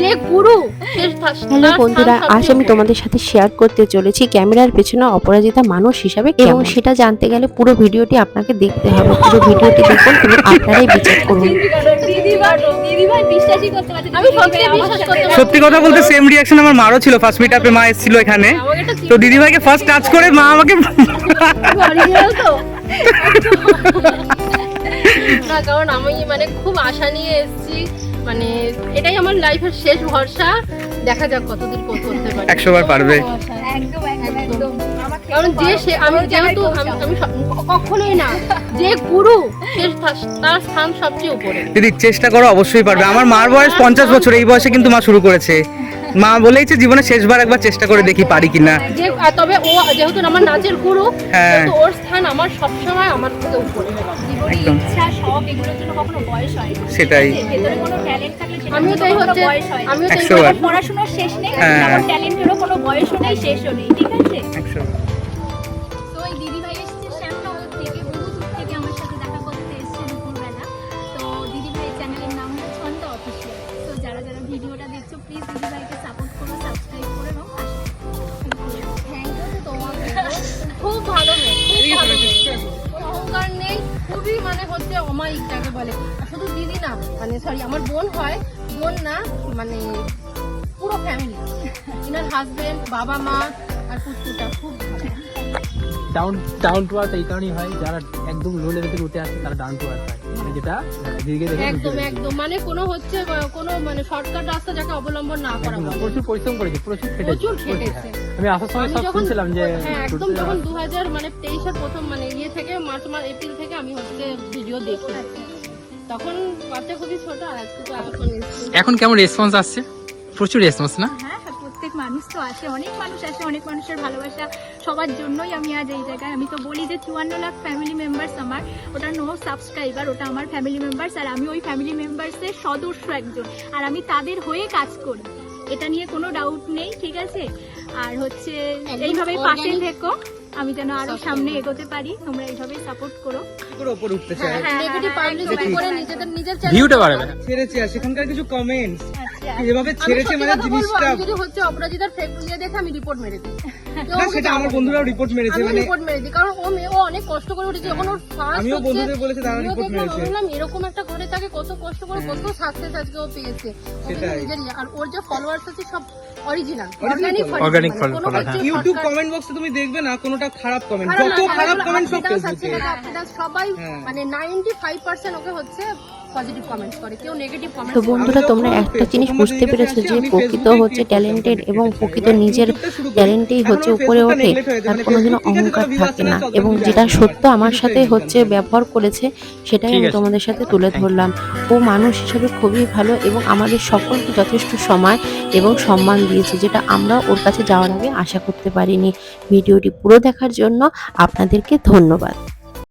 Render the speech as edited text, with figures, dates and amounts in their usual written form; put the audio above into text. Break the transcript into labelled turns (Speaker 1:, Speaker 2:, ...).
Speaker 1: যে গুরু।
Speaker 2: হ্যালো বন্ধুরা, আজ আমি তোমাদের সাথে শেয়ার করতে চলেছি ক্যামেরার পেছনে অপরাজিতা মানুষ হিসাবে, এবং সেটা জানতে গেলে পুরো ভিডিওটি আপনাকে দেখতে হবে। পুরো ভিডিওটি দেখুন এবং আপনারাই বিচার করুন।
Speaker 3: সত্যি কথা বলতে সেম রিঅ্যাকশন আমার মারও ছিল। ফার্স্ট মিটআপে মা এসেছিল এখানে, তো দিদিভাইকে ফার্স্ট টাচ করে মা আমাকে
Speaker 1: না, কারণ আমি মানে খুব আশা নিয়ে এসেছি, মানে এটাই আমার লাইফের শেষ ভরসা। দেখা যাক কতদূর করতে পারি।
Speaker 3: 100 বার পারবে।
Speaker 1: একদম। কারণ যে আমি যেহেতু আমি কখনোই না, যে গুরু তার স্থান সবচেয়ে উপরে।
Speaker 3: দিদি চেষ্টা করো, অবশ্যই পারবে। আমার মার বয়স 50 বছর, এই বয়সে কিন্তু মা শুরু করেছে। মা বলেইছে জীবনে শেষবার একবার চেষ্টা করে দেখি পারি কিনা।
Speaker 1: তবে ও যেহেতু আমার নাচের গুরু, তো ওর স্থান আমার সবসময় আমার থেকে উপরে।
Speaker 4: ইচ্ছা, শখ, এগুলোর জন্য কখনো বয়স হয় না।
Speaker 3: সেটাই।
Speaker 4: ভেতরে কোনো ট্যালেন্ট থাকলে
Speaker 1: আমিও তাই হচ্ছে, আমিও তাই।
Speaker 4: পড়াশোনার শেষ নেই, আমার ট্যালেন্টেরও কোনো বয়সও নেই, শেষও নেই, ঠিক আছে? তো এই দিদিভাই এসেছে শ্যামনগর থেকে, বহু দূর থেকে আমার সাথে দেখা করতে এসেছে দুপুরবেলা। তো দিদিভাইয়ের চ্যানেলের নাম হচ্ছে ছন্দ অফিসিয়াল। তো যারা যারা ভিডিওটা দেখছো, প্লিজ দিদিভাইকে সাপোর্ট করো, সাবস্ক্রাইব করে নাও। থ্যাংক ইউ তো তোমাকে।
Speaker 1: খুব ভালো মেয়ে, খুব ভালো মেয়ে। কোনো অহংকার নেই, খুবই মানে হচ্ছে অমায়িক যাকে বলে। আর শুধু দিদি না, মানে সরি আমার বোন হয়, বোন না মানে পুরো ফ্যামিলি, ইনার হাজবেন্ড, বাবা মা আর পুত্রটা খুব ভালো।
Speaker 5: ডাউন টু আর্থ এই কারণেই হয়, যারা একদম লো লেভেল থেকে উঠে আসে তারা ডাউন টু আর্থ হয়, মানে যেটা দিদিকে দেখে
Speaker 1: একদম একদম, মানে কোনো হচ্ছে কোনো মানে শর্টকাট রাস্তা যাকে অবলম্বন না করা বলে।
Speaker 5: প্রচুর পরিশ্রম করেছে, প্রচুর
Speaker 1: প্রচুর
Speaker 5: খেটেছে।
Speaker 1: খেটেছে।
Speaker 5: আমি আসার সময় সব শুনছিলাম যে
Speaker 1: একদম যখন 2023 প্রথম মানে থেকে মার্চ এপ্রিল থেকে আমি হচ্ছে ভিডিও দেখি, তখন বাচ্চা খুবই ছোট। আর আজকে তো
Speaker 5: এখন কেমন রেসপন্স আসছে? প্রচুর রেসপন্স না?
Speaker 4: হ্যাঁ, প্রত্যেক মানুষ তো আসে, অনেক মানুষ আসে, অনেক মানুষের ভালোবাসা সবার জন্যই আমি আজ এই জায়গায়। আমি তো বলি যে 54 লাখ ফ্যামিলি মেম্বার্স আমার, ওটা নো সাবস্ক্রাইবার, ওটা আমার ফ্যামিলি মেম্বার্স, আর আমি ওই ফ্যামিলি মেম্বার্সের সদস্য একজন, আর আমি তাদের হয়ে কাজ করি, এটা নিয়ে কোনো ডাউট নেই, ঠিক আছে? আর হচ্ছে এইভাবে পাশে থেকো, আমি যেন আরো সামনে এগোতে পারি, তোমরা এইভাবেই সাপোর্ট করো।
Speaker 3: পুরো উপরে উঠতে চাই।
Speaker 1: নেগেটিভ পাবলিসিটি করে নিজের
Speaker 5: ভিউটা বাড়বে না।
Speaker 3: ছেড়েছে, আর সেখানকার কিছু কমেন্টস
Speaker 4: আচ্ছা,
Speaker 3: যেভাবে ছেড়েছে, মানে জিনিসটা
Speaker 1: যদি হচ্ছে অপরাজিতার ফেক নিয়ে দেখে আমি রিপোর্ট মেরে দিই।
Speaker 3: না, সেটা আমার বন্ধুরাও রিপোর্ট মেরেছে।
Speaker 1: আমি
Speaker 3: মানে
Speaker 1: রিপোর্ট মেরে দিই, কারণ ও অনেক কষ্ট করে উঠেছে। যখন ওর ফার্স্ট
Speaker 3: আমিও বন্ধুদের বলেছি, তারা রিপোর্ট মেরেছে।
Speaker 1: বললাম এরকম একটা ঘরে থাকে, কত কষ্ট করে কত সাকসেস আজকে ও পেয়েছে।
Speaker 3: সেটাই।
Speaker 1: আর ওর যে ফলোয়ার্স আছে সব অরিজিনাল,
Speaker 5: Organic follower, হ্যাঁ।
Speaker 3: ইউটিউব কমেন্ট বক্সে তুমি দেখবে না কোনোটা খারাপ কমেন্ট, যত খারাপ কমেন্ট সব ফেসবুকে।
Speaker 1: সবাই মানে 95% ওকে হচ্ছে পজিটিভ কমেন্টস করে, কেউ নেগেটিভ কমেন্ট।
Speaker 2: তো বন্ধুরা, তোমরা একটা জিনিস বুঝতে পেরেছো যে প্রকৃত হচ্ছে ট্যালেন্টেড এবং প্রকৃত নিজের ট্যালেন্টেই হচ্ছে উপরে ওঠে, তার কোনোদিনও অহংকার থাকে না। এবং যেটা সত্য আমার সাথে হচ্ছে ব্যবহার করেছে, সেটাই আমি তোমাদের সাথে তুলে ধরলাম। ও মানুষ হিসেবে খুবই ভালো এবং আমাদের সকলকে যথেষ্ট সময় এবং সম্মান দিয়েছে, যেটা আমরা ওর কাছে যাওয়ার আগে আশা করতে পারিনি। ভিডিওটি পুরো দেখার জন্য আপনাদেরকে ধন্যবাদ।